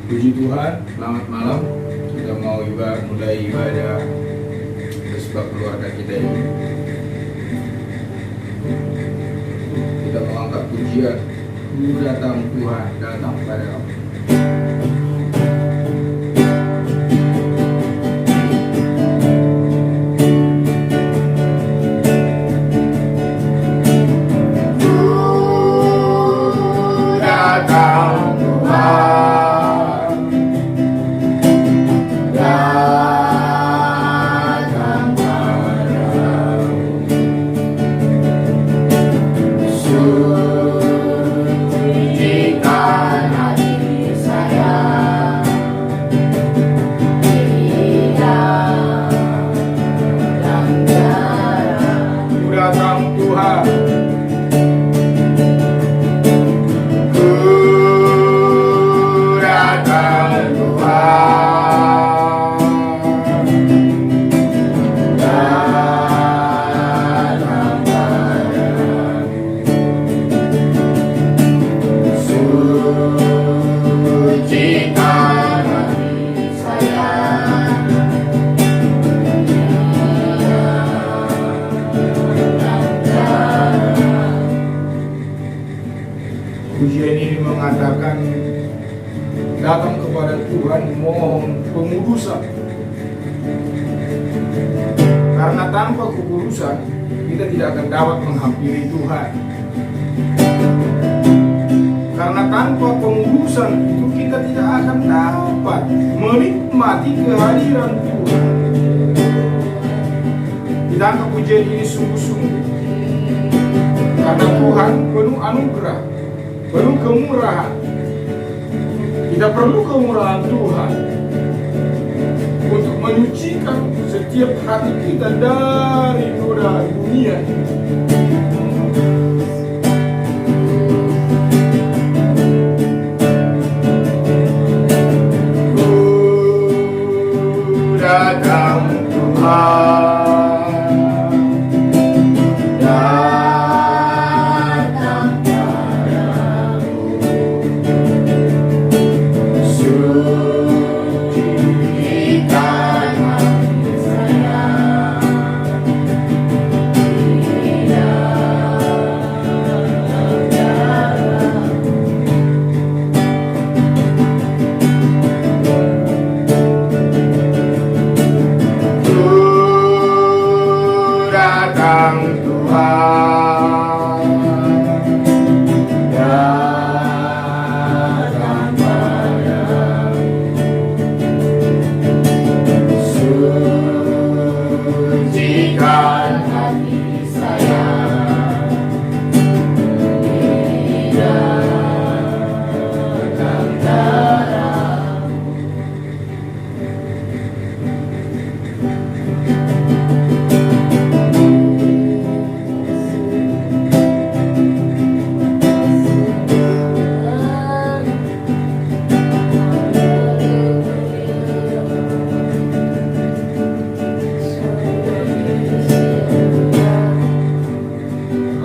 Puji Tuhan, selamat malam. Kita mau juga mulai ibadah bersebab keluarga kita ini. Kita mau angkat pujian. Ku datang Tuhan, datang pada kami. Pujian ini mengatakan datang kepada Tuhan mohon pengudusan. Karena tanpa kekudusan kita tidak akan dapat menghampiri Tuhan. Karena tanpa pengudusan itu kita tidak akan dapat menikmati kehadiran Tuhan. Kita angkat pujian ini sungguh-sungguh. Karena Tuhan penuh anugerah, penuh kemurahan. Kita perlu kemurahan Tuhan untuk menyucikan setiap hati kita dari noda dunia. Ku datang Tuhan.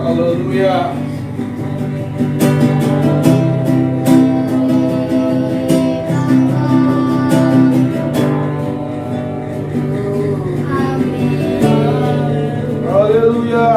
Haleluya. Haleluya.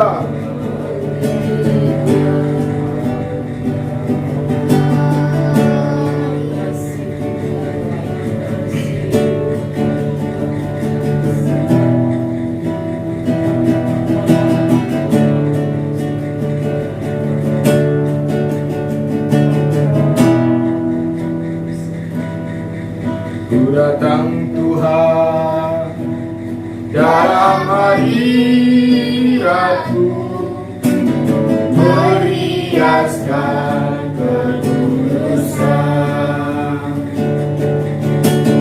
Ku datang Tuhan dalam hadirat-Mu, meriaskan kekudusan.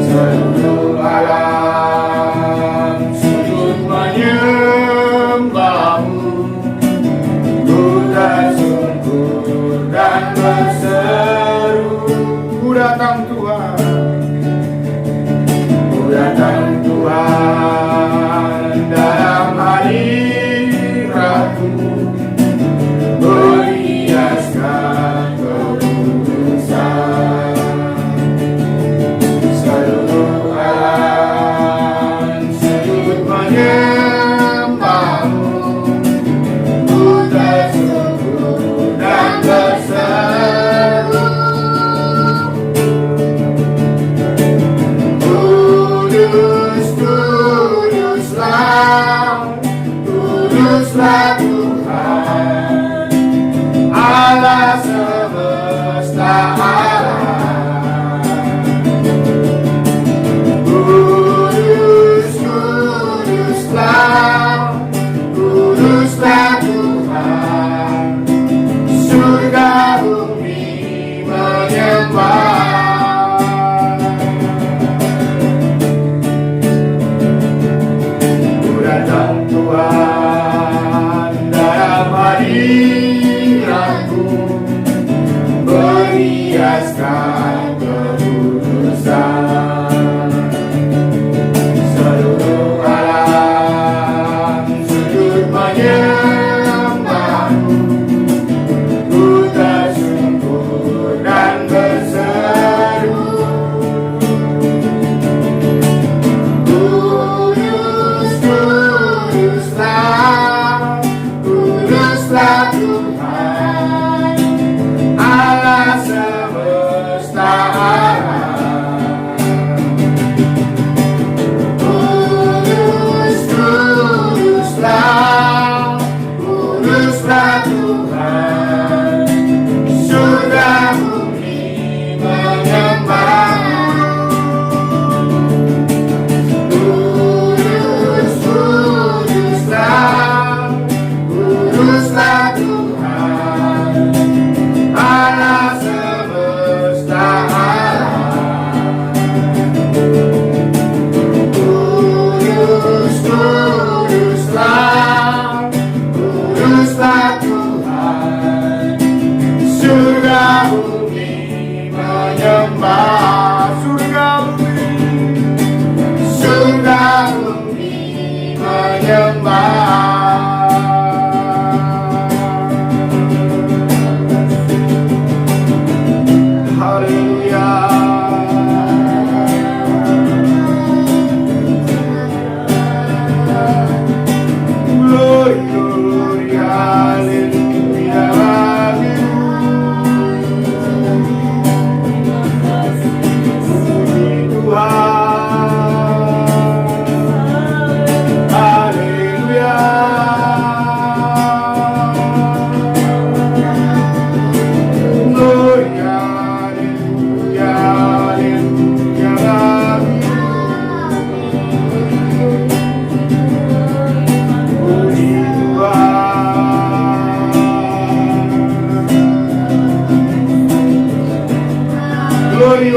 Seluruh alam sujud menyembah-Mu, ku tersungkur dan berseru. Ku datang Tuhan. Datang Tuhan dalam hadirat-Mu, meriaskan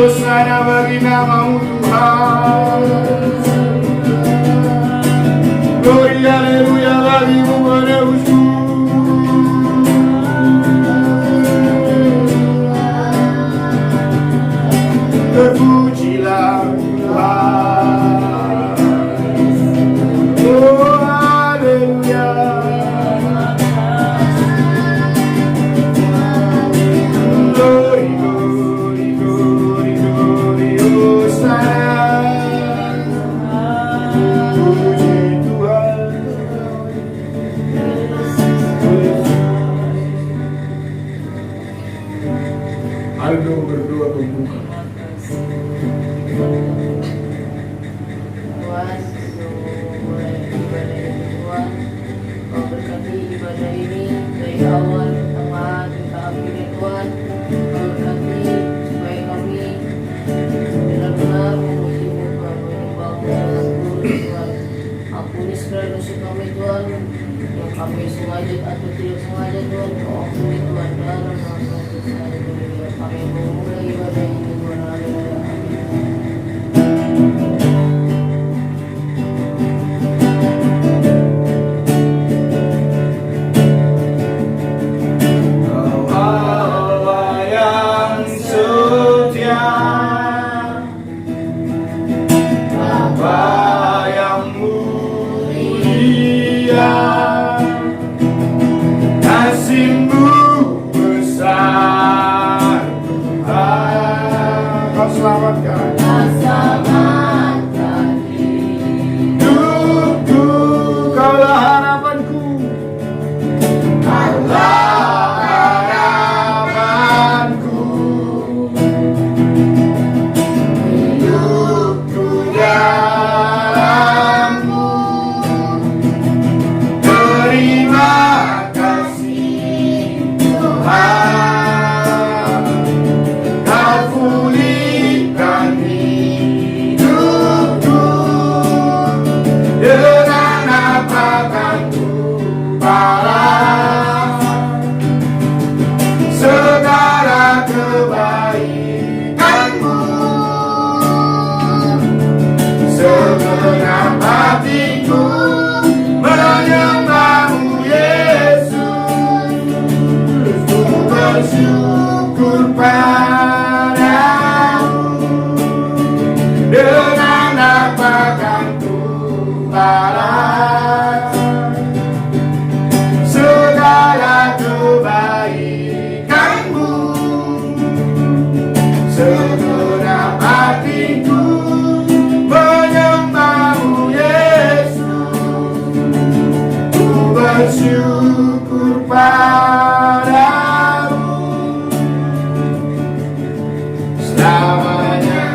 Hosana bagi namamu Tuhan. Gloria haleluya bagimu menebusku. Terpujilah Tuhan. Oh haleluya. Glory, glory, glory, glory, Hosana. Puji Tuhan. Aldo berdoa pembuka. Tuhan, mulai ibadah ini Tuhan, Kau berkati ibadah ini dari awal, tengah, hingga akhirnya Tuhan. Kau berkati supaya kami benar-benar memujimu Tuhan, menyembahmu dengan tulus Tuhan. Ampuni segala dosa kami Tuhan, yang kami sengaja atau tidak sengaja Tuhan. Kau ampuni Tuhan dalam nama Yesus. Haleluya. Kami memulai ibadah ini Tuhan. Haleluya. Kau Allah yang setia, Bapa yang mulia, kasih-Mu besar Tuhan. Kau selamatkan hidupku, Kaulah harapanku, Kaulah harapanku. Hidupku dalam-Mu. Terima kasih Tuhan, Kau pulihkan hidupku. Dengan apa kan ku balas segala kebaikan-Mu? Segenap hatiku menyembah-Mu Yesus. Ku bersyukur padamu. Dengan apa kan ku balas segala kebaikan-Mu? Segenap hatiku menyembah-Mu Yesus. Ku bersyukur padamu selamanya.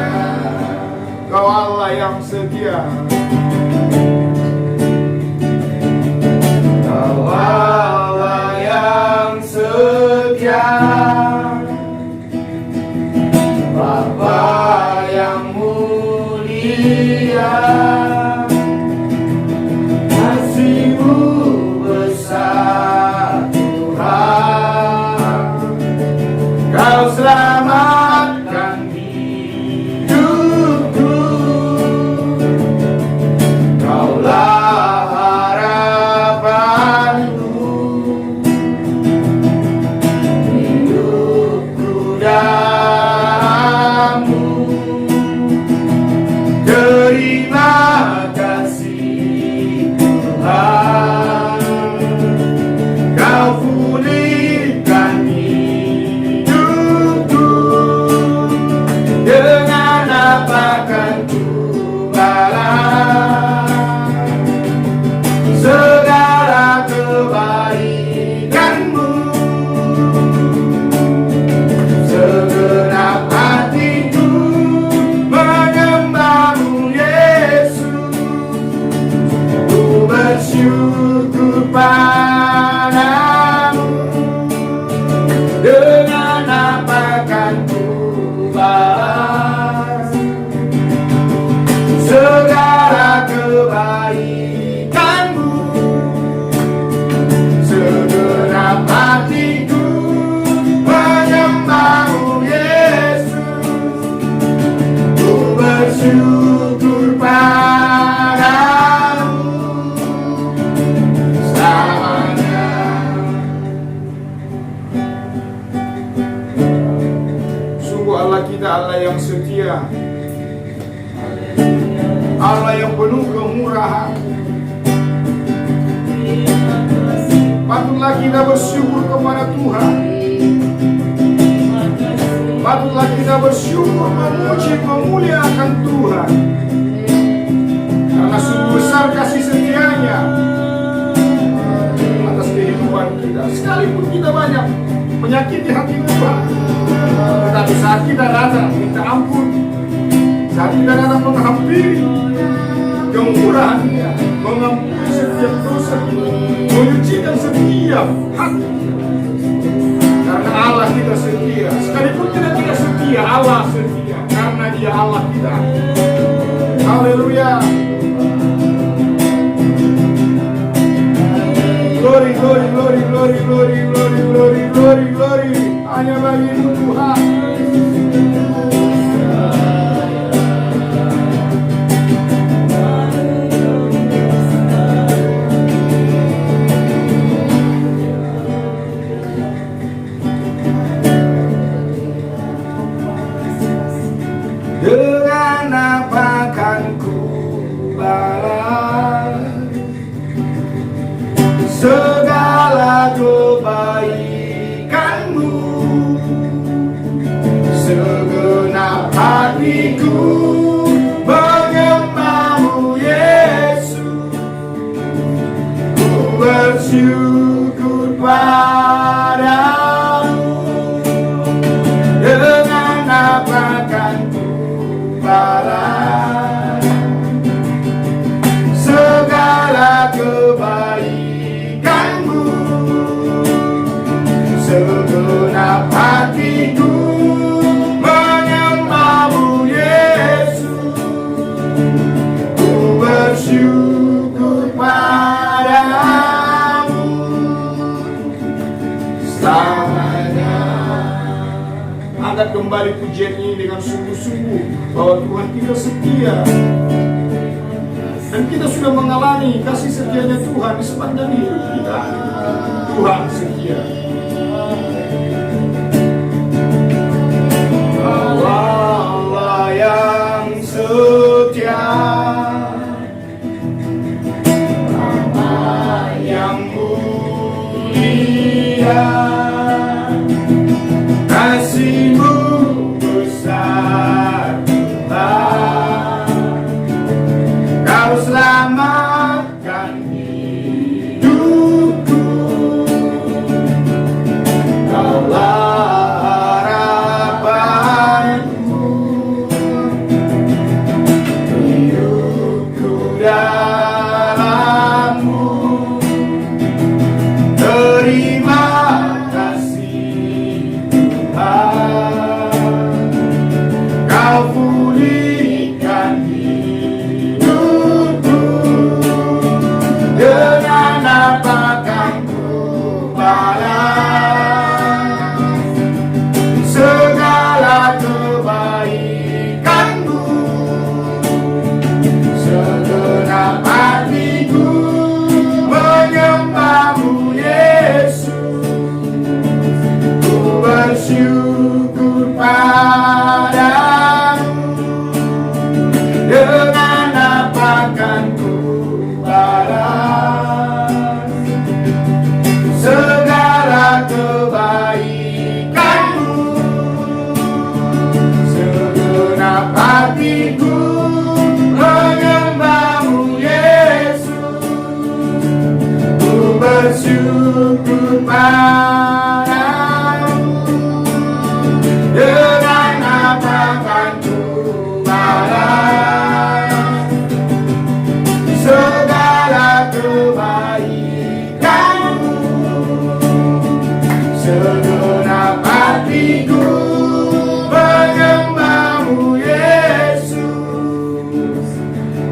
Kau Allah yang setia, Kau Allah yang setia, Bapa yang mulia, kasih-Mu besar Tuhan. Kau selamatkan hidupku, Kaulah harapanku. Hidupku dalam-Mu. Terima Allah yang penuh kemurahan. Patutlah kita bersyukur kepada Tuhan. Patutlah kita bersyukur, memuji, memuliakan Tuhan. Karena sungguh besar kasih setia-Nya atas kehidupan kita. Sekalipun kita banyak menyakiti hati Tuhan, tetapi saat kita datang minta ampun, saat kita datang menghampiri kemurahan Dia, mengampuni setiap dosa kita, menyucikan setiap hati. Karena Allah kita setia. Sekalipun kita tidak setia, Allah setia. Karena Dia Allah kita. Haleluya. Glory, glory, glory, glory, glory, glory, glory, glory, glory. Hanya bagi-Mu Tuhan. Dengan apa kan ku balas segala kebaikan-Mu? Segenap hatiku menyembah-Mu Yesus. Ku bersyukur padamu. Dengan apa kan ku balas segala kebaikan-Mu? Segenap hatiku menyembah-Mu Yesus. Ku bersyukur padamu selamanya. Angkat kembali pujian ini dengan sungguh-sungguh bahwa Tuhan kita setia. Dan kita sudah mengalami kasih setianya Tuhan di sepanjang hidup kita. Tuhan setia. Allah yang setia, Allah yang mulia, kasih-Mu besar Tuhan. Kau selamatkan hidupku. Kaulah harapanku. Hidupku dalam-Mu. Terima kasih Tuhan. Kau pulihkan hidupku. Dengan apa kan ku balas segala kebaikan-Mu? Segenap hatiku menyembah-Mu Yesus. Ku bersyukur padamu. Dengan apa kan ku balas segala kebaikan-Mu? Segenap hatiku menyembah-Mu Yesus. Ku bersyukur padamu. Dengan apa kan ku balas segala kebaikan-Mu? Segenap hatiku menyembah-Mu Yesus.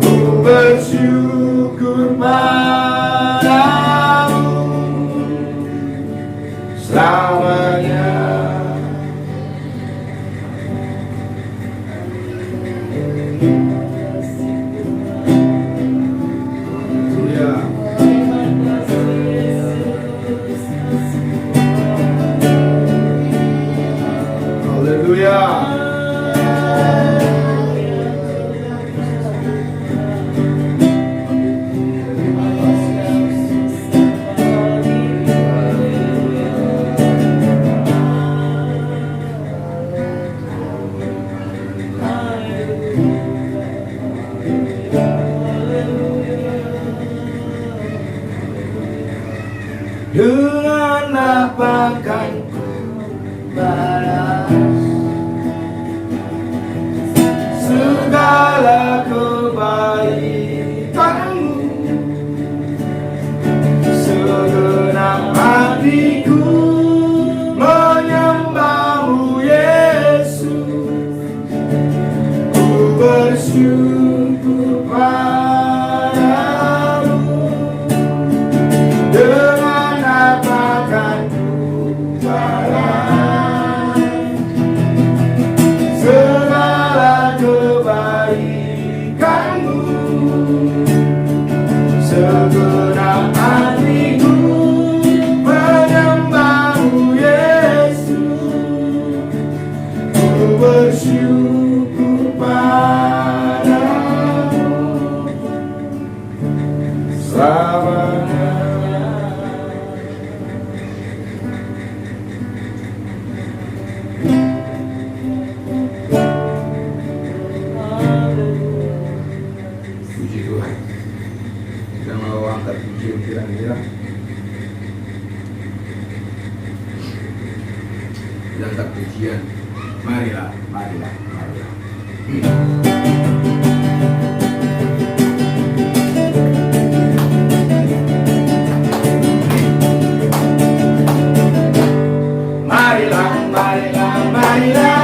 Ku bersyukur padamu selamanya. Haleluya. bersyukur padamu. Dengan apa kan ku balas segala kebaikanmu. Segenap hatiku menyembahmu Yesus. Ku bersyukur padamu selamanya. Puji Tuhan. Kita mau angkat pujian kira-kira. Kita angkat pujian. Marilah, marilah, marilah. Marilah, marilah, marilah,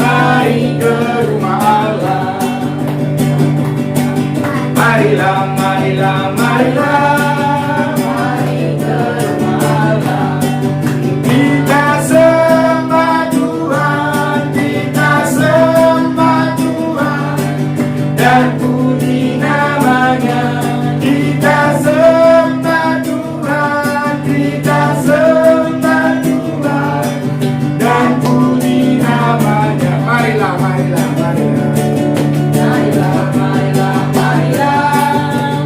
mari ke rumah Allah. Marilah, marilah, marilah, mari ke rumah Allah. kita sembah Tuhan, kita sembah Tuhan, dan puji namanya. Kita sembah Tuhan, kita sembah Tuhan, dan puji namanya. Marilah, marilah, marilah. Marilah, marilah, marilah,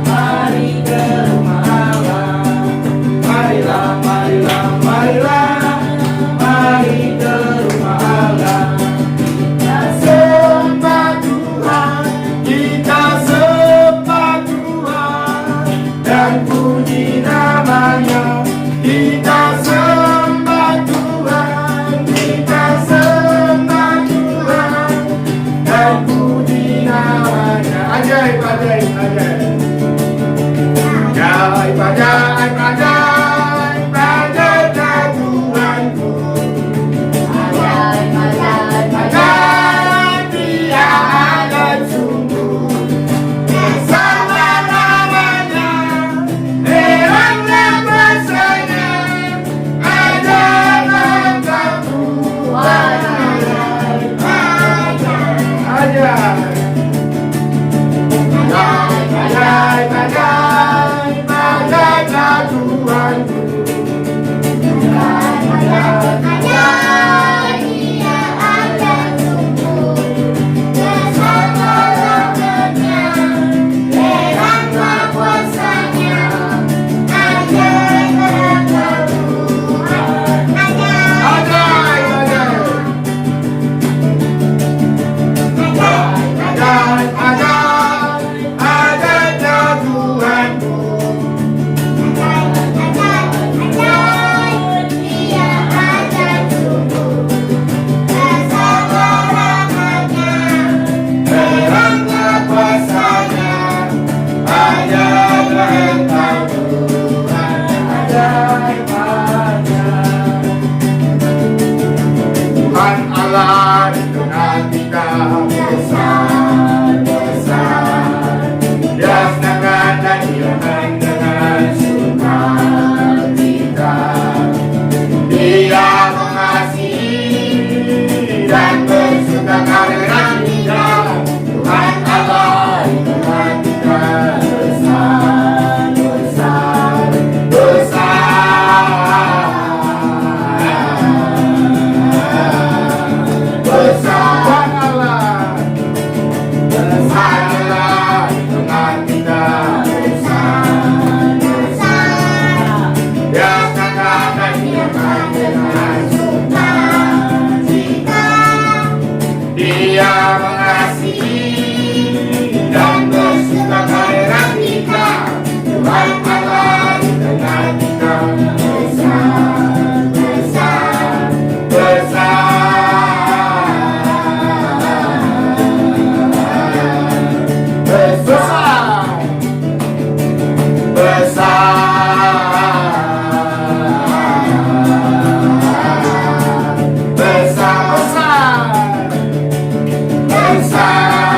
mari ke rumah Allah. Marilah, marilah, marilah, mari ke rumah Allah. Kita sembah Tuhan, kita sembah Tuhan, dan puji namanya. Kita sembah Tuhan, kita sembah Tuhan, dan puji namanya. Ajaib, ajaib, ajaib. Ajaib, ajaib, ajaib, ajaib Tuhanku. Ajaib, ajaib, Ajaib, Dia ajaib sungguh. Bersama namanya, terangnya kuasanya. Ajaib engkau Tuhan. Ajaib, ajaib, ajaib. Ajaib, ajaib, ajaib, ajaib Tuhanku. ajaib, ajaib, Dia ajaib sungguh. Bersama namanya, teranglah kuasanya. Ajaib engkau Tuhan. Ajaib, Ajaib, ajaib. Ajaib, ajaib, ajaib Tuhanku. Dia ajaib sungguh. Bersama namanya, Terangnya kuasanya. Ajaib engkau Tuhan. Ajaib, ajaib. Tuhan Allah di tengah kita besar, besar. Dia senangkan dan hilangkan dengan sukacita. Dia mengasihi dan bersuka karena kita. Tuhan Allah di tengah kita besar, besar, besar. Besar Tuhan Allah, besar Allah di tengah kita. Dia senangkan dan hilangkan dengan sukacita. Dia mengasihi dan bersuka karena kita. Tuhan Allah di tengah kita besar, besar, besar, besar, besar, besar, besar, besar.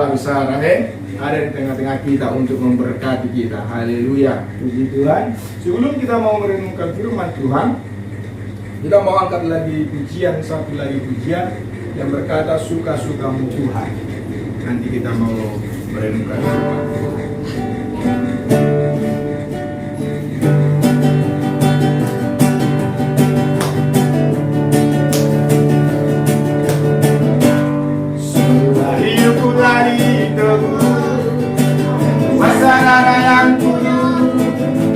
Allah besar, amin, ada di tengah-tengah kita untuk memberkati kita. Haleluya, puji Tuhan. Sebelum kita mau merenungkan firman Tuhan, kita mau angkat lagi pujian, satu lagi pujian yang berkata suka-sukamu Tuhan. Nanti kita mau merenungkan firman Tuhan. Sudah hidupku dari teguh, wasarara yang kudu,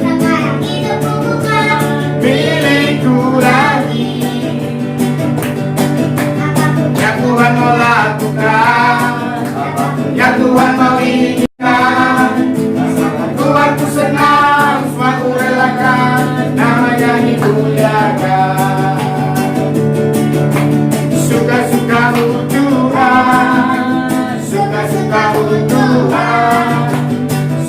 Sekarang hidupku bukan milikku lagi. apapun Yang Tuhan mau lakukan, yang Tuhan mau izinkan, Tuhan ku senang, semua ku relakan, namanya dimuliakan. Suka-sukamu Tuhan, suka-sukamu Tuhan,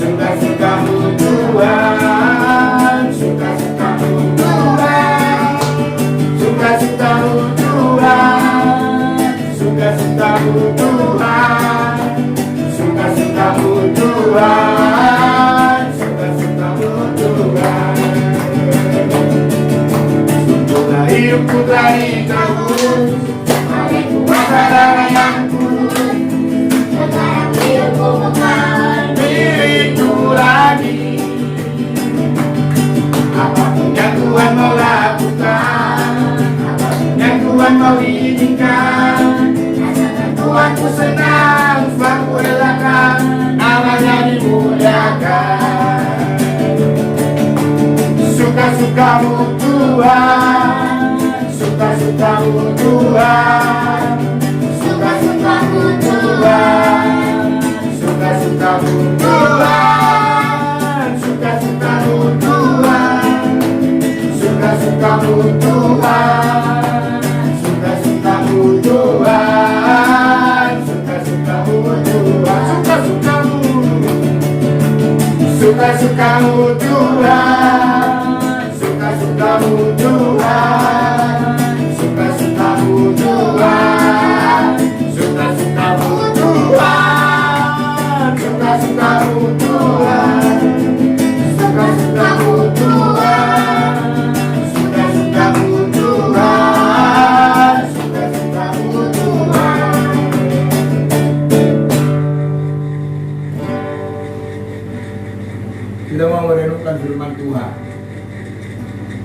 suka-sukamu Tuhan, suka-sukamu Tuhan, suka-sukamu Tuhan, suka-sukamu Tuhan, suka-sukamu Tuhan, suka-sukamu Tuhan. Sungguhlah hidupku dari terus, wasarara yang kurus, sekarang hidupku bukan milikku lagi. Apapun yang Tuhan mau lakukan, yang Tuhan mau izinkan, Tuhan ku senang, sebab ku relakan, namanya dimuliakan. Suka-sukamu Tuhan, suka-sukamu Tuhan, suka-sukamu Tuhan, suka-sukamu Tuhan, suka-sukamu Tuhan, suka-sukamu Tuhan, suka-sukamu Tuhan, suka-sukamu Tuhan, suka-sukamu, suka-sukamu Tuhan, suka-sukamu Tuhan, suka-sukamu Tuhan, suka-sukamu Tuhan, suka-sukamu Tuhan, suka-sukamu Tuhan, suka-sukamu Tuhan, suka-sukamu Tuhan. Kita mau merenungkan firman Tuhan.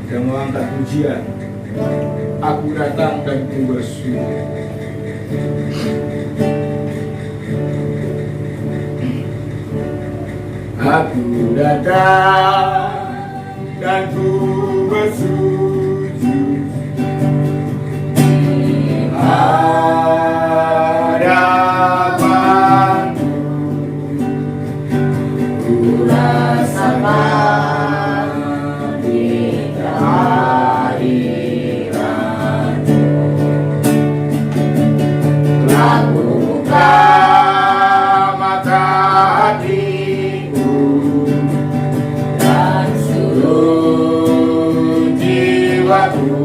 Kita mau angkat pujian. Aku datang dan ku bersyukur. Aku datang dan ku bersujud di hadapanmu. Ku rasakan di kehadiranmu. Aku buka mata hatiku dan seluruh jiwaku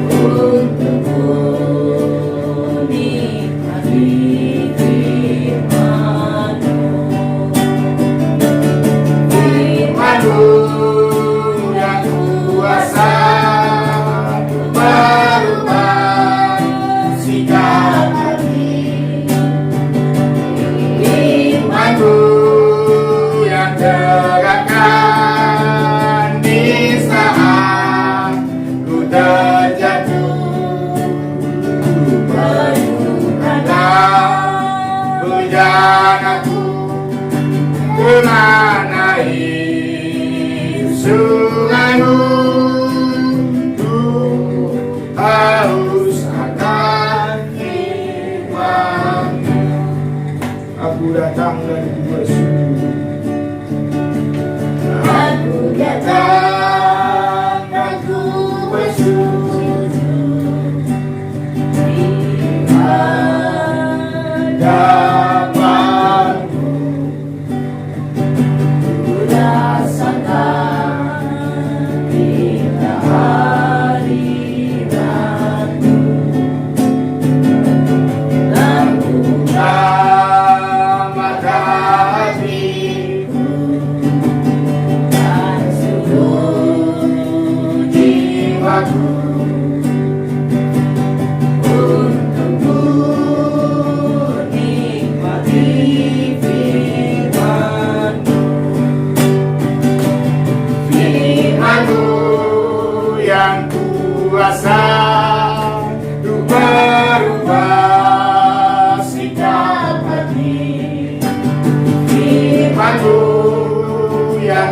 untuk menikmati firman-Mu. Firman-Mu yang kuasa merubah sikap hati. Firman-Mu yang terangkan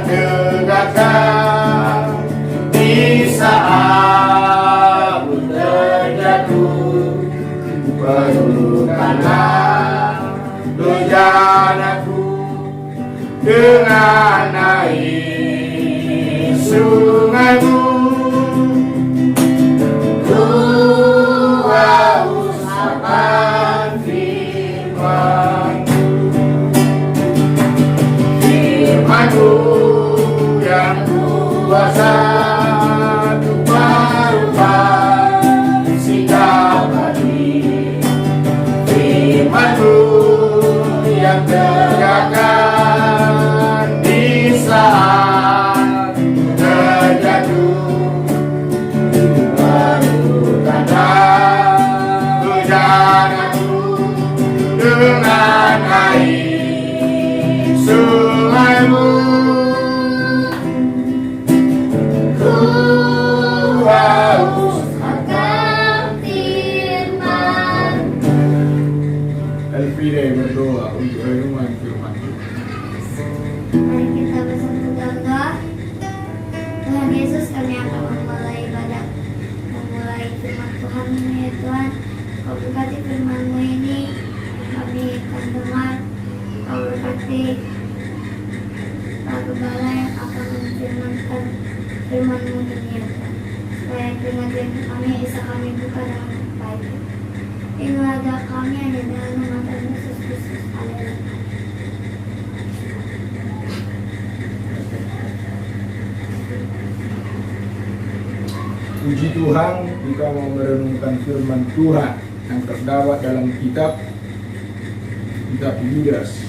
tegakkan di saat terjatuh. Barukanlah bejanaku dengan air sungaimu. Ku haus akan firman-Mu, firman-Mu yang kuasa untuk merubah sikap hati, firman-Mu yang tegakkan di saat terjatuh. Barukanlah bejanaku dengan air sungaimu. Ku haus akan firman. Elvire berdoa untuk renungan firman Tuhan. Mari kita bersatu doa. Tuhan Yesus, kami akan memulai ibadah, memulai firman Tuhan ya Tuhan. Kau berkati firman-Mu ini, kami akan dengar. Kau berkati Pak Gembala yang akan memfirmankan firman-Mu ini ya Tuhan. Supaya firman kami bisa kami buka dengan baik. Inilah doa kami hanya dalam nama Tuhan Yesus Kristus. Haleluya. Puji Tuhan, kita mau merenungkan firman Tuhan yang terdapat dalam kitab Yudas.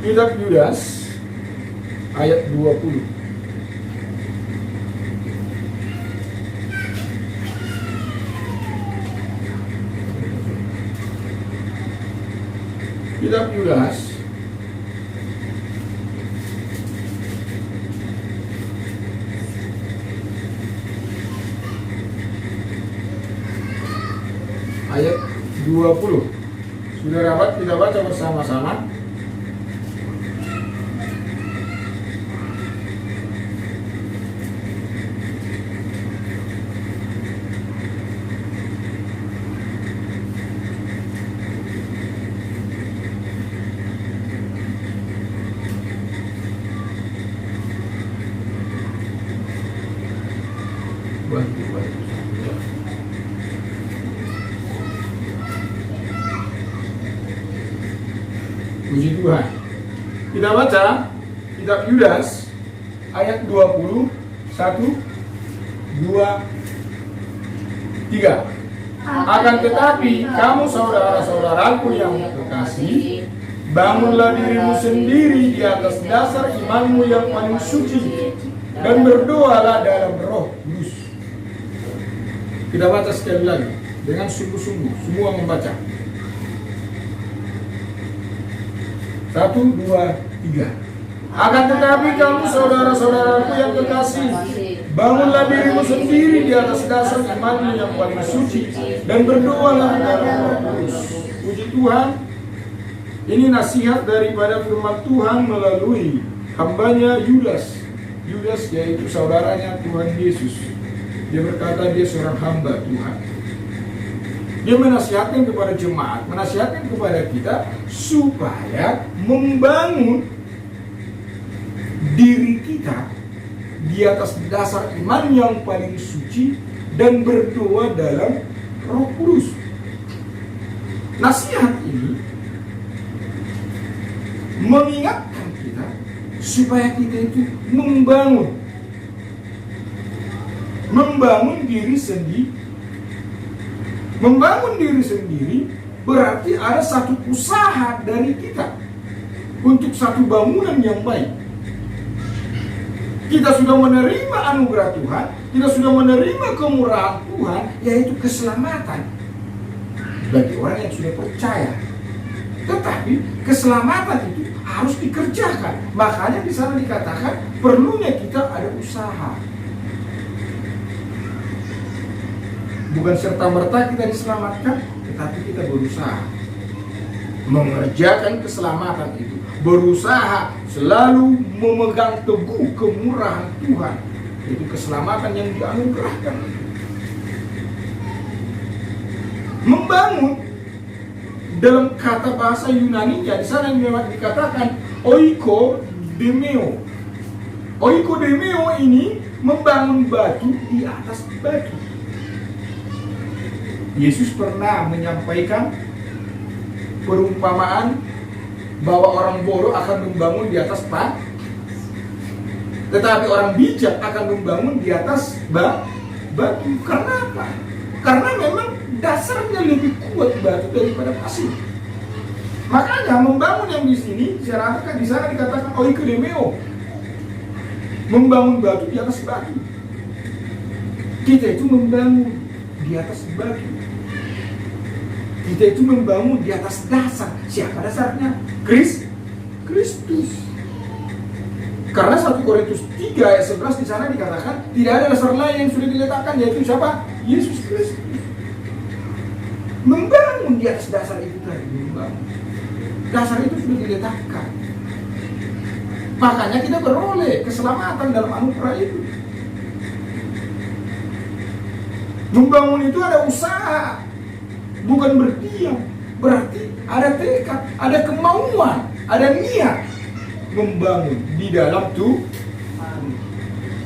Kitab Yudas ayat 20. Kitab Yudas ayat 20. Sudah dapat kita baca bersama-sama. Bantu. Puji Tuhan. Kita baca kitab Yudas ayat 20, 1, 2, 3. Akan tetapi kamu saudara-saudaraku yang terkasih, bangunlah dirimu sendiri di atas dasar imanmu yang paling suci, dan berdoalah dalam Roh Kudus. Kita baca sekali lagi dengan sungguh-sungguh, semua membaca. 1, 2, 3. Akan tetapi kamu saudara-saudaraku yang terkasih, bangunlah dirimu sendiri di atas dasar imanmu yang paling suci, dan berdoalah dalam Roh Kudus. Puji Tuhan, ini nasihat daripada firman Tuhan melalui hambanya Yudas. Yudas yaitu saudaranya Tuhan Yesus. Dia berkata dia seorang hamba Tuhan. Dia menasihatkan kepada jemaat, menasihatkan kepada kita supaya membangun diri kita di atas dasar iman yang paling suci dan berdoa dalam Roh Kudus. Nasihat ini mengingatkan kita supaya kita itu membangun diri sendiri. Membangun diri sendiri berarti ada satu usaha dari kita untuk satu bangunan yang baik. Kita sudah menerima anugerah Tuhan, kita sudah menerima kemurahan Tuhan, yaitu keselamatan bagi orang yang sudah percaya. Tetapi keselamatan itu harus dikerjakan. Makanya di sana dikatakan perlunya kita ada usaha. Bukan serta-merta kita diselamatkan, tetapi kita berusaha mengerjakan keselamatan itu, berusaha selalu memegang teguh kemurahan Tuhan, itu keselamatan yang dianugerahkan. Membangun dalam kata bahasa Yunani-nya di sana memang dikatakan oikodemeo. Oikodemeo ini membangun batu di atas batu. Yesus pernah menyampaikan perumpamaan bahwa orang bodoh akan membangun di atas batu, tetapi orang bijak akan membangun di atas batu. Karena apa? Karena memang dasarnya lebih kuat batu daripada pasir. Makanya membangun yang di sini, saya ratakan di sana dikatakan oikodemeo, membangun batu di atas batu. Kita itu membangun di atas batu. Kita itu membangun di atas dasar. Siapa dasarnya? Kristus. Karena 1 Korintus 3 ayat 11 di sana dikatakan tidak ada dasar lain yang sudah diletakkan, yaitu siapa? Yesus Kristus. Membangun di atas dasar itu tadi, membangun. Dasar itu sudah diletakkan. Makanya kita beroleh keselamatan dalam anugerah itu. Membangun itu ada usaha, bukan berdiam. Berarti ada tekad, ada kemauan, ada niat membangun di dalam Tuhan.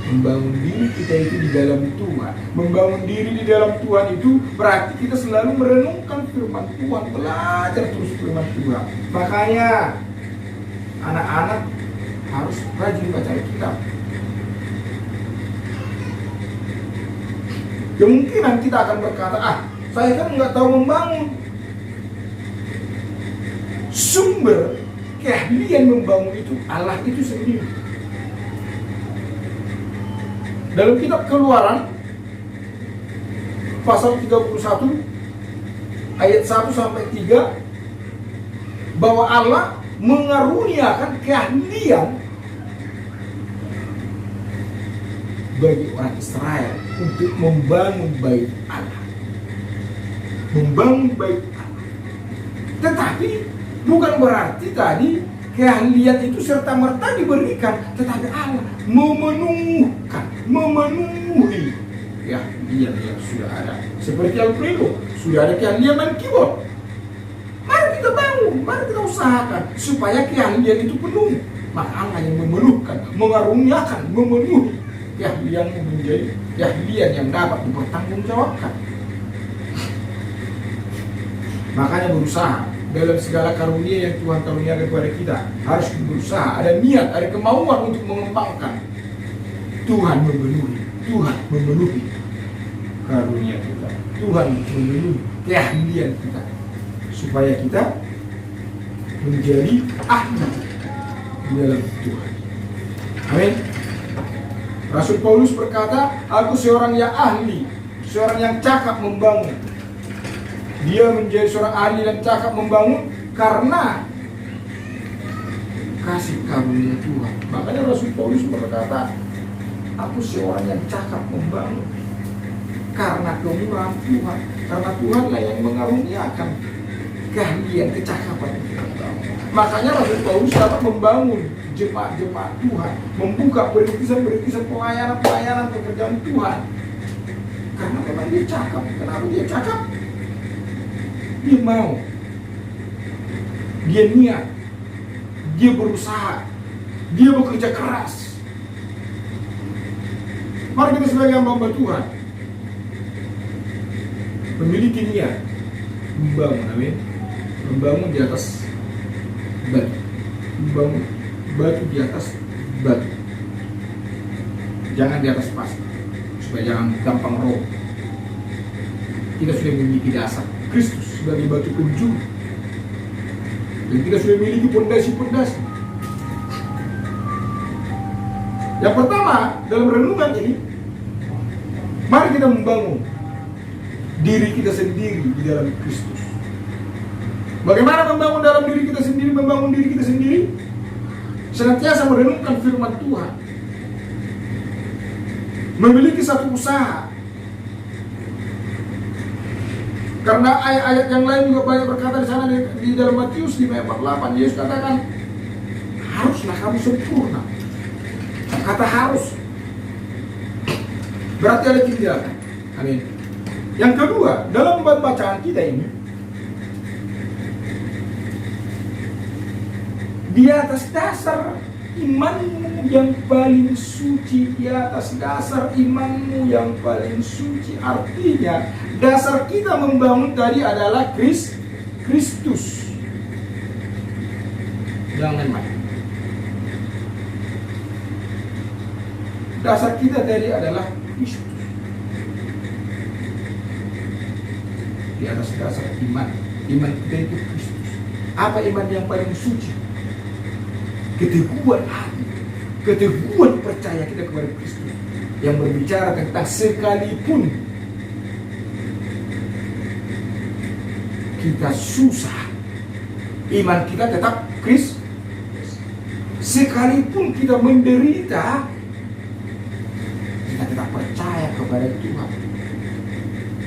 Membangun diri kita itu di dalam Tuhan. Membangun diri di dalam Tuhan itu berarti kita selalu merenungkan firman Tuhan, belajar terus firman Tuhan. Makanya anak-anak harus rajin baca Alkitab. Kemungkinan kita akan berkata, saya kan nggak tahu membangun. Sumber keahlian membangun itu Allah itu sendiri. Dalam kitab Keluaran pasal 31 ayat 1 sampai 3 bahwa Allah mengaruniakan keahlian bagi orang Israel untuk membangun bait Allah. Membangun bait Allah. Tetapi bukan berarti tadi keahlian itu serta-merta diberikan, tetapi Allah memenuhi keahlian yang sudah ada. Seperti Alfredo, sudah ada keahlian main keyboard. Mari kita bangun, mari kita usahakan supaya keahlian itu penuh. Maka Allah yang memenuhkan, mengaruniakan, memenuhi keahlian menjadi keahlian yang dapat dipertanggungjawabkan. Makanya berusaha dalam segala karunia yang Tuhan karuniakan kepada kita, harus berusaha, ada niat, ada kemauan untuk mengembangkan. Tuhan memenuhi karunia kita, Tuhan memenuhi keahlian kita, supaya kita menjadi ahli di dalam Tuhan. Amin. Rasul Paulus berkata, aku seorang yang ahli, seorang yang cakap membangun. Dia menjadi seorang ahli dan cakap membangun karena kasih karunia Tuhan. Makanya Rasul Paulus berkata, aku seorang yang cakap membangun karena kemurahan Tuhan. Karena Tuhanlah yang mengaruniakan keahlian, kecakapan. Makanya Rasul Paulus dapat membangun jemaat-jemaat Tuhan, membuka perintisan-perintisan pelayanan pekerjaan Tuhan. Karena memang dia cakap. Kenapa dia cakap? Dia mau, dia niat, dia berusaha, dia bekerja keras. Mari kita sebagai hamba Tuhan memiliki niat membangun, amin. Membangun di atas batu, membangun batu di atas batu, jangan di atas pasir, supaya jangan gampang roboh. Kita sudah memiliki dasar Kristus sebagai batu penjuru, dan kita sudah memiliki pondasi-pondasi. Yang pertama dalam renungan ini, mari kita membangun diri kita sendiri di dalam Kristus. Bagaimana membangun dalam diri kita sendiri? Membangun diri kita sendiri senantiasa merenungkan firman Tuhan, memiliki satu usaha Karena ayat-ayat yang lain juga banyak berkata di sana di dalam Matius 5:48 Yesus katakan, haruslah kamu sempurna. Kata harus berarti ada tindakan. Amin. Yang kedua, dalam bacaan kita ini, di atas dasar imanmu yang paling suci, di atas dasar imanmu yang paling suci, artinya dasar kita membangun tadi adalah Kristus. Jangan main. Dasar kita tadi adalah Kristus. Di atas dasar iman kita itu Kristus. Apa iman yang paling suci? Keteguhan hati, keteguhan percaya kita kepada Kristus, yang berbicara tentang sekalipun kita susah, iman kita tetap Kristus. Sekalipun kita menderita, kita tetap percaya kepada Tuhan.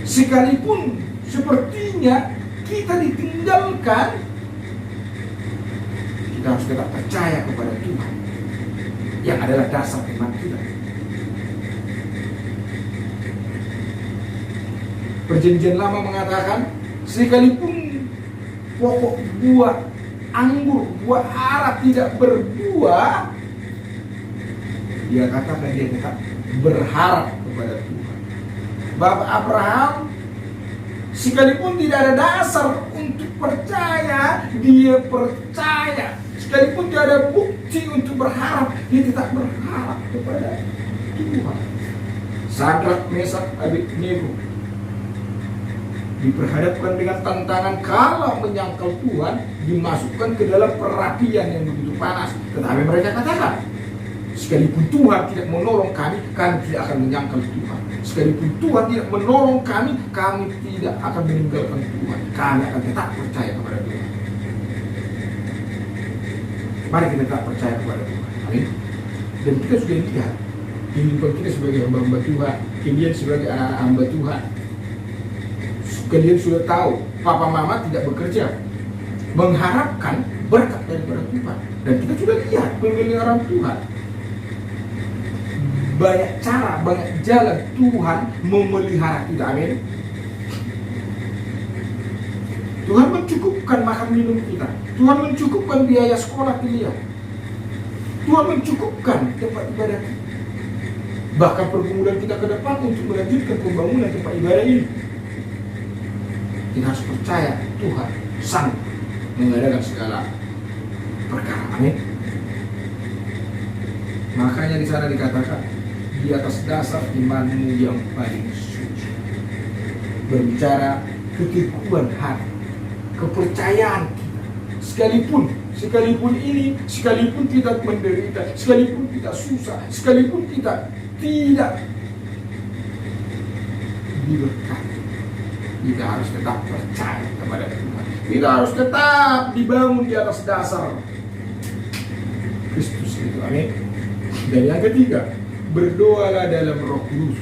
Sekalipun sepertinya kita ditinggalkan, kita harus tetap percaya kepada Tuhan, yang adalah dasar iman kita. Perjanjian Lama mengatakan, sekalipun pokok buah anggur, buah ara tidak berbuah, dia katakan dia tetap berharap kepada Tuhan. Bapak Abraham, sekalipun tidak ada dasar untuk percaya, dia percaya. Sekalipun tidak ada bukti untuk berharap, dia tetap berharap kepada Tuhan. Sadrak, Mesak, Abednego diperhadapkan dengan tantangan kalau menyangkal Tuhan, dimasukkan ke dalam perapian yang begitu panas. Tetapi mereka katakan, sekalipun Tuhan tidak menolong kami, kami tidak akan menyangkal Tuhan. Sekalipun Tuhan tidak menolong kami, kami tidak akan meninggalkan Tuhan. Kami akan tetap percaya kepada Tuhan. Mari kita tetap percaya kepada Tuhan. Amin. Dan kita sudah lihat kehidupan kita sebagai hamba-hamba Tuhan, kalian sebagai anak-anak hamba Tuhan. Kalian sudah tahu, papa mama tidak bekerja mengharapkan berkat daripada Tuhan. Dan kita sudah lihat pemeliharaan Tuhan. Banyak cara, banyak jalan Tuhan memelihara kita. Amin. Tuhan mencukupkan makan minum kita. Tuhan mencukupkan biaya sekolah kita. Tuhan mencukupkan tempat ibadah kita. Bahkan pergumulan kita ke depan untuk melanjutkan pembangunan tempat ibadah ini. Kita harus percaya Tuhan sanggup mengadakan segala perkara. Amin. Makanya di sana dikatakan, di atas dasar imanmu yang paling suci, berbicara keteguhan hati, kepercayaan kita. Sekalipun ini, sekalipun kita menderita, sekalipun kita susah, sekalipun kita tidak diberkati, kita harus tetap percaya kepada Tuhan. Kita harus tetap dibangun di atas dasar Kristus itu. Amin. Dan yang ketiga, berdoalah dalam Roh Kudus.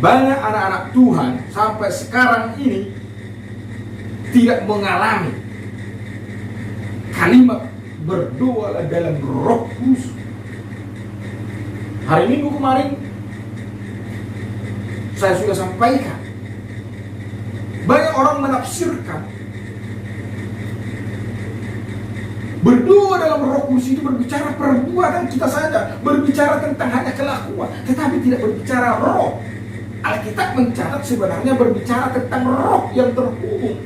Banyak anak-anak Tuhan sampai sekarang ini tidak mengalami kalimat berdoalah dalam Roh Kudus. Hari Minggu kemarin saya sudah sampaikan, banyak orang menafsirkan berdoa dalam Roh Kudus itu berbicara perbuatan kita saja, berbicara tentang hanya kelakuan, tetapi tidak berbicara roh. Alkitab mencatat sebenarnya berbicara tentang roh yang terhubung.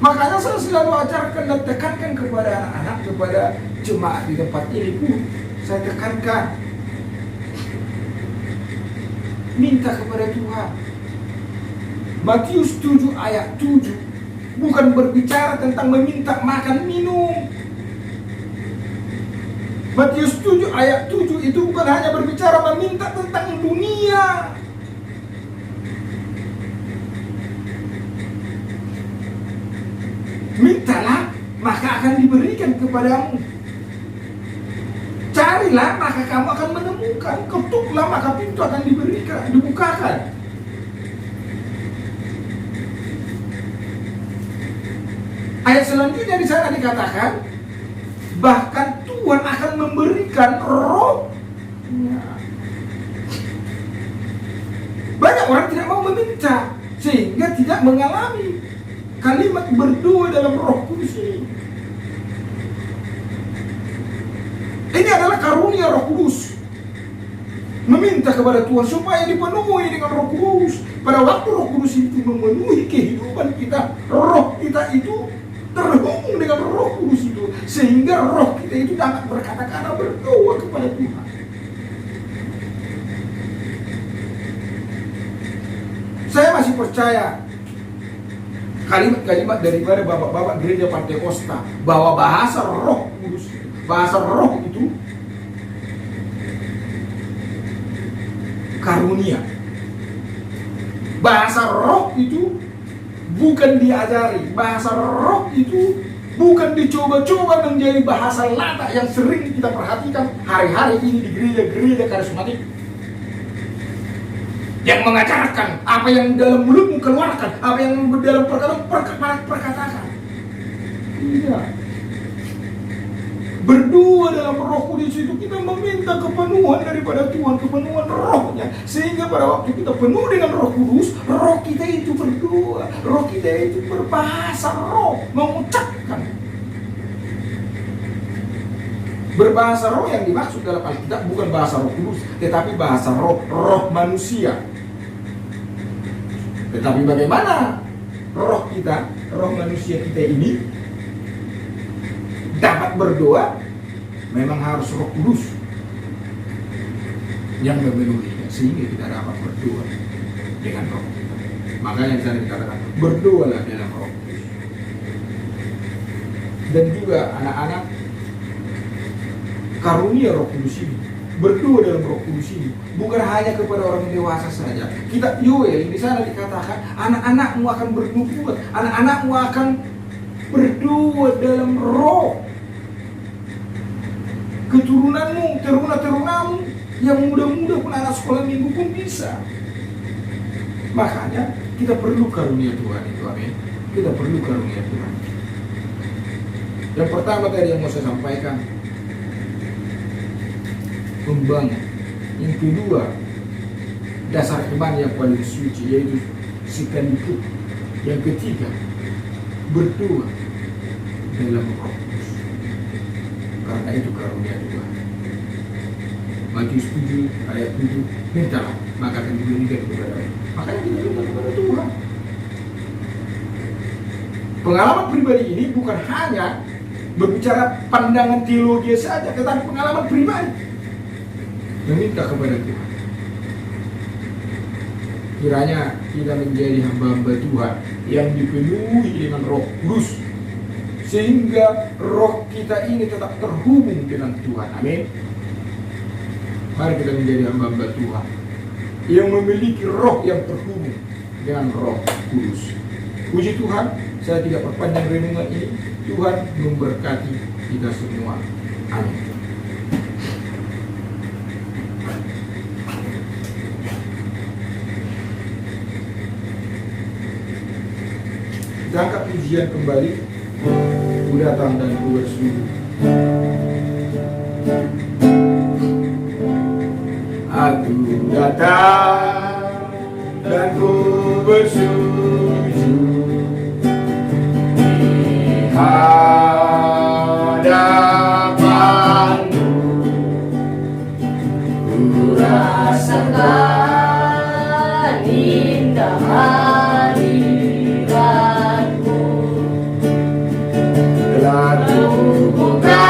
Makanya saya selalu ajarkan dan tekankan kepada anak-anak, kepada jemaat di tempat ini pun saya tekankan, minta kepada Tuhan. Matius 7 ayat 7 bukan berbicara tentang meminta makan minum. Matius 7 ayat 7 itu bukan hanya berbicara meminta tentang dunia. Mintalah, maka akan diberikan kepadamu. Carilah maka kamu akan menemukan, ketuklah maka pintu akan dibukakan. Ayat selanjutnya di sana dikatakan, bahkan Tuhan akan memberikan roh-Nya. Banyak orang tidak mau meminta, sehingga tidak mengalami kalimat berdoa dalam Roh Kudus ini. Ini adalah karunia Roh Kudus. Meminta kepada Tuhan supaya dipenuhi dengan Roh Kudus. Pada waktu Roh Kudus itu memenuhi kehidupan kita, roh kita itu terhubung dengan Roh Kudus itu, sehingga roh kita itu dapat berkata-kata berdoa kepada Tuhan. Saya masih percaya kalimat-kalimat daripada bapak-bapak gereja Pantai Kosta bahwa bahasa Roh Kudus, bahasa roh itu karunia. Bahasa roh itu bukan diajari. Bahasa roh itu bukan dicoba-coba menjadi bahasa lata yang sering kita perhatikan hari-hari ini di gereja-gereja karismatik, yang mengajarkan apa yang dalam mulutmu keluarkan, apa yang dalam perkatakan. Tidak. Berdua dalam Roh Kudus itu kita meminta kepenuhan daripada Tuhan, kepenuhan rohnya, sehingga pada waktu kita penuh dengan Roh Kudus, roh kita itu berdoa, roh kita itu berbahasa roh, mengucapkan. Berbahasa roh yang dimaksud dalam Alkitab bukan bahasa Roh Kudus, tetapi bahasa roh manusia. Tetapi bagaimana roh kita, roh manusia kita ini dapat berdoa? Memang harus Roh Kudus yang memenuhinya, sehingga kita dapat berdoa dengan roh kita. Makanya saya dikatakan berdoalah dalam Roh Kudus. Dan juga anak-anak, karunia Roh Kudus ini, berdoa dalam Roh Kudus ini bukan hanya kepada orang dewasa saja. Kita Yoel di sana dikatakan anak-anakmu akan bernubuat, anak-anakmu akan berdoa dalam roh. Keturunanmu, teruna-terunamu yang muda-muda pun, anak sekolah minggu pun bisa. Makanya kita perlu karunia Tuhan itu, amin. Kita perlu karunia Tuhan. Yang pertama tadi yang mau saya sampaikan, membangun. Yang kedua, dasar iman yang paling suci, yaitu sekaligus. Yang ketiga, berdoa dalam Roh Kudus. Karena itu karunia Tuhan. Matius 7 ayat 7, mintalah maka akan diberikan kepadamu. Makanya kita minta kepada Tuhan. Pengalaman pribadi ini bukan hanya berbicara pandangan teologi saja, tetapi pengalaman pribadi. Meminta kepada Tuhan. Kiranya kita menjadi hamba-hamba Tuhan yang dipenuhi dengan Roh Kudus, sehingga roh kita ini tetap terhubung dengan Tuhan. Amin. Mari kita menjadi hamba-hamba Tuhan yang memiliki roh yang terhubung dengan Roh Kudus. Puji Tuhan, saya tidak perpanjang renungan ini. Tuhan memberkati kita semua. Amin. Kita angkat pujian kembali. Ku datang dan ku bersujud. Aku datang dan ku bersujud di hadapanmu. Ku Rasakan indah hadiratmu, telah buka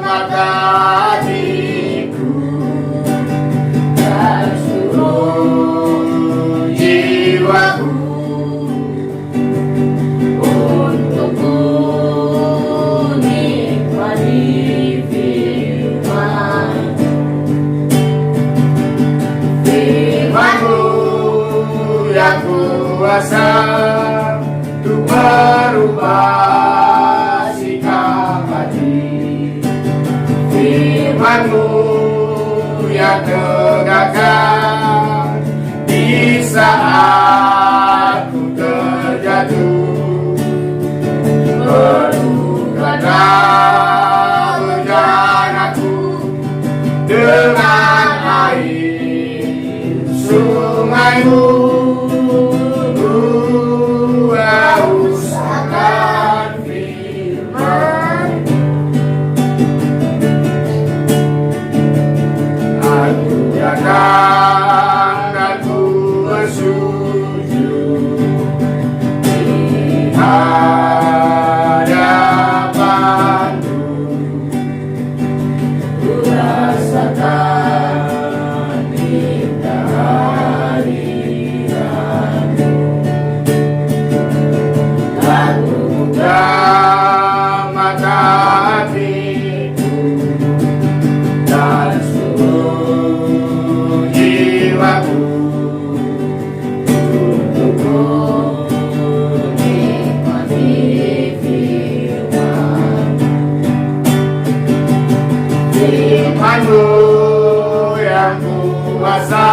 mata hatiku dan seluruh jiwaku untuk ku nikmati firman-Mu yang kuasa untuk merubah sikap hati. yang tegakkan di saat ku terjatuh. Penuhkanlah bejanaku dengan air sungai-Mu. Ku haus akan firman. Aku datang dan ku bersujud di hadapan-Mu. Ku rasakan indah hadirat-Mu. Dan buka mata hatiku dan seluruh jiwaku untuk menikmati firman-Mu yang kuasa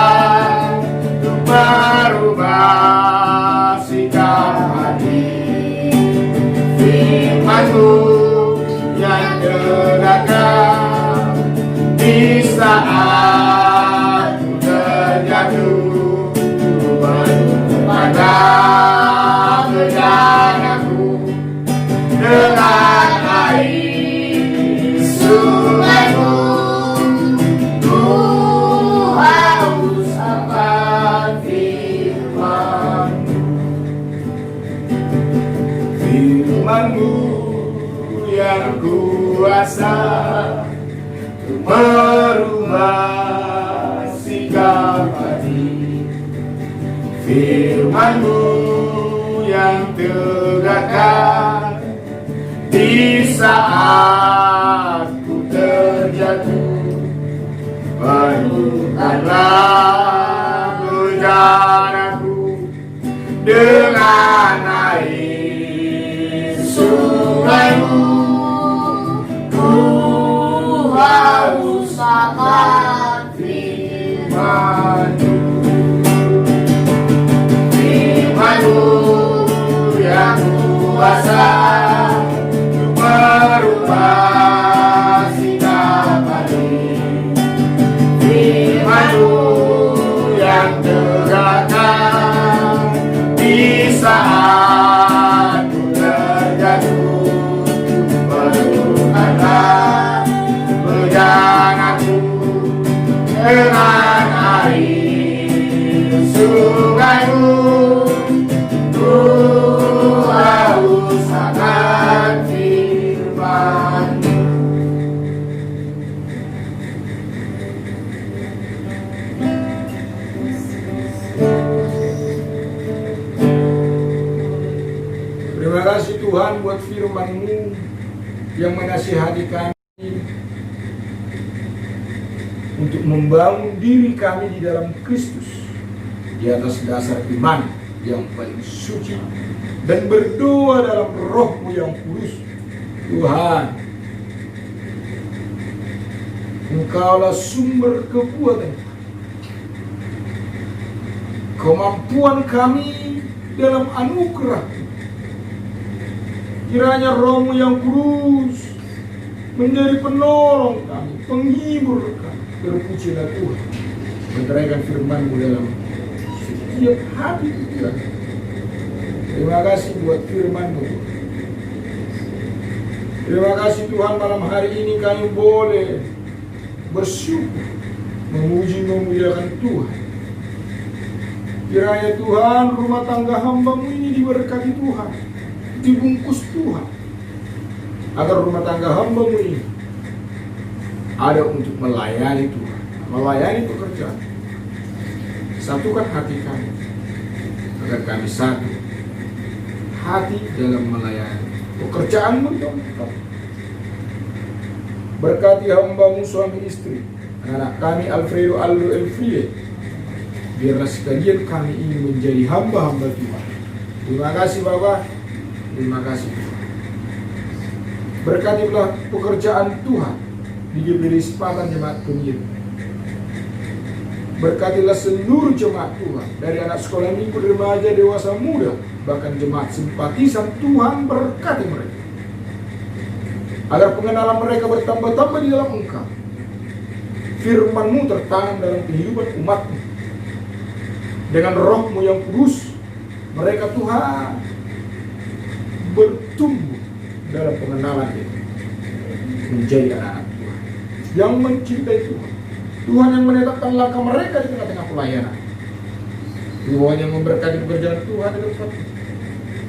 untuk merubah sikap hati. Firman-Mu yang tegakkan di saat ku terjatuh. Penuhkanlah bejanaku dengan air sungai-Mu. Ku haus akan firman-Mu. Firman-Mu yang kuasa untuk merubah sikap hati. Firman-Mu yang tegakkan di saat ku terjatuh. Penuhkanlah bejanaku dengan air sungai-Mu. Ku haus akan firman-Mu. Firman-Mu yang kuasa untuk merubah sikap hati. Firman-Mu yang tegakkan di saat ku terjatuh. Penuhkanlah bejanaku dengan air sungai-Mu. Ku haus akan firman-Mu. Terima kasih Tuhan buat firman-Mu yang menasihati kami untuk membangun diri kami di dalam Kristus di atas dasar iman yang paling suci dan berdoa dalam Roh-Mu yang kudus. Tuhan, Engkaulah sumber kekuatan, kemampuan kami dalam anugerah. Kiranya Roh-Mu yang kudus menjadi penolong kami, penghibur kami. Berpujilah Tuhan, meneraikan firman-Mu dalam setiap hati pikiran. Terima kasih buat firman-Mu. Terima kasih Tuhan, malam hari ini kami boleh bersyukur, memuji memuliakan Tuhan. Kiranya Tuhan, rumah tangga hamba-Mu ini diberkati Tuhan, dibungkus Tuhan, agar rumah tangga hamba-Mu ini ada untuk melayani Tuhan, melayani pekerjaan. Satukan hati kami, agar kami satu hati dalam melayani pekerjaan-Mu yang Tuhan. Berkati hamba-Mu suami istri, anak kami Alfredo Aldo Elfrie. Biarlah sekalian kami ini menjadi hamba-hamba Tuhan. Terima kasih Bapa, terima kasih Tuhan. Berkatilah pekerjaan Tuhan di GBD Sepatan Jemaat Pengirim. Berkatilah seluruh jemaat Tuhan, dari anak sekolah minggu, remaja, dewasa, muda, bahkan jemaat simpatisan. Tuhan berkati mereka, agar pengenalan mereka bertambah-tambah di dalam Engkau. Firman-Mu tertanam dalam kehidupan umat-Mu. Dengan Roh-Mu yang kudus, mereka Tuhan bertumbuh dalam pengenalan itu, menjadi anak-anak Tuhan yang mencintai Tuhan. Tuhan yang menetapkan langkah mereka di tengah-tengah pelayanan. Tuhan yang memberkati pekerjaan Tuhan di tempat ini.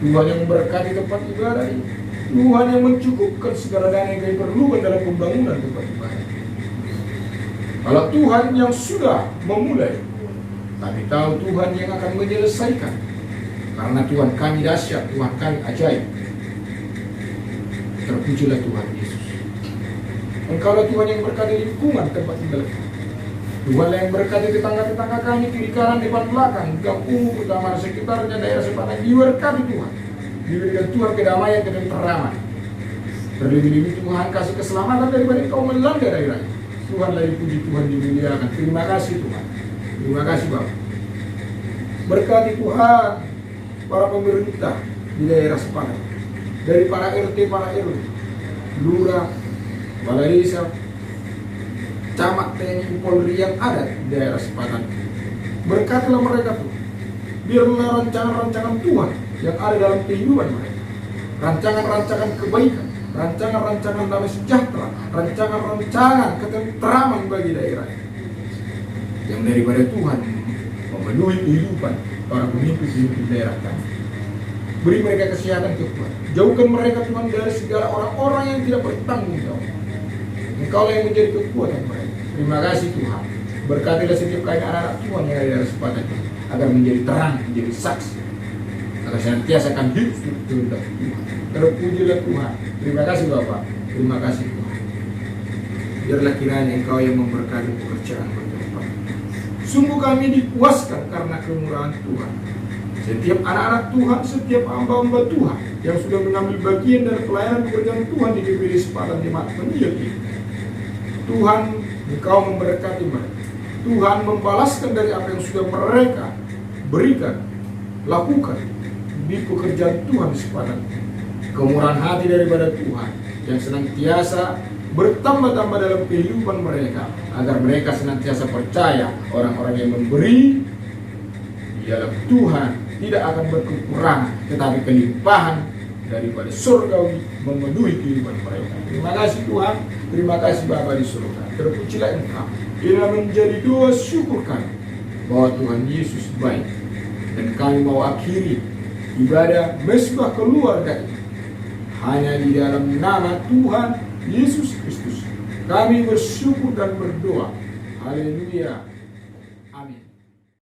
Tuhan yang memberkati tempat ibadah ini. Tuhan yang mencukupkan segala dana yang kami perlukan dalam pembangunan tempat ibadah. Kalau Tuhan yang sudah memulai, kami tahu Tuhan yang akan menyelesaikan. Karena Tuhan kami dahsyat, Tuhan kami ajaib. Terpujilah Tuhan Yesus. Engkaulah Tuhan yang berkati lingkungan tempat tinggal kami. Tuhan yang berkati tetangga-tetangga kami, kiri kanan, depan belakang, gang ungu, utama sekitarnya, daerah sepanjang. Diberkati Tuhan. Diberikan Tuhan kedamaian dan ketenteraman. Terlebih-lebih Tuhan kasih keselamatan daripada Engkau melanda daerah. Tuhanlah dipuji, Tuhan dimuliakan. Terima kasih Tuhan. Terima kasih Bapak. Berkati Tuhan para pemerintah di daerah sepanjang, dari para RT, para RW, lurah, kepala desa, camat, TNI, Polri yang ada di daerah sepanjang. Berkatilah mereka Tuhan. Biarlah rancangan-rancangan Tuhan yang ada dalam kehidupan mereka, rancangan-rancangan kebaikan, rancangan-rancangan damai sejahtera, rancangan-rancangan ketenteraman bagi daerah yang daripada Tuhan memenuhi kehidupan para pemimpin daerah kami. Beri mereka kesehatan Tuhan. Jauhkan mereka Tuhan dari segala orang-orang yang tidak bertanggung jawab. Engkau yang menjadi kekuatan mereka. Terima kasih Tuhan. Berkatilah setiap kali anak-anak Tuhan yang ada di atas sepatan agar menjadi terang, menjadi saksi, agar senantiasa akan hidup di kehendak Tuhan. Terpujilah Tuhan. Terima kasih Bapak. Terima kasih Tuhan. Biarlah kiranya Engkau yang memberkati pekerjaan bertempat. Sungguh kami dipuaskan karena kemurahan Tuhan. Setiap anak-anak Tuhan, setiap hamba-hamba Tuhan yang sudah mengambil bagian dari pelayanan pekerjaan Tuhan di GBD Sepadan Jemaat Pendidik ini, Tuhan Engkau memberkati mereka. Tuhan membalaskan dari apa yang sudah mereka berikan, lakukan di pekerjaan Tuhan di Sepadan. Kemurahan hati daripada Tuhan yang senantiasa bertambah-tambah dalam kehidupan mereka, agar mereka senantiasa percaya orang-orang yang memberi di dalam Tuhan tidak akan berkekurangan, tetapi kelimpahan daripada surgawi memenuhi kehidupan mereka. Terima kasih Tuhan. Terima kasih Bapa di surga. Terpujilah Engkau. Inilah menjadi doa syukur kami bahwa Tuhan Yesus baik, dan kami mau akhiri ibadah mesbah keluarga ini hanya di dalam nama Tuhan Yesus Kristus. Kami bersyukur dan berdoa. Haleluya.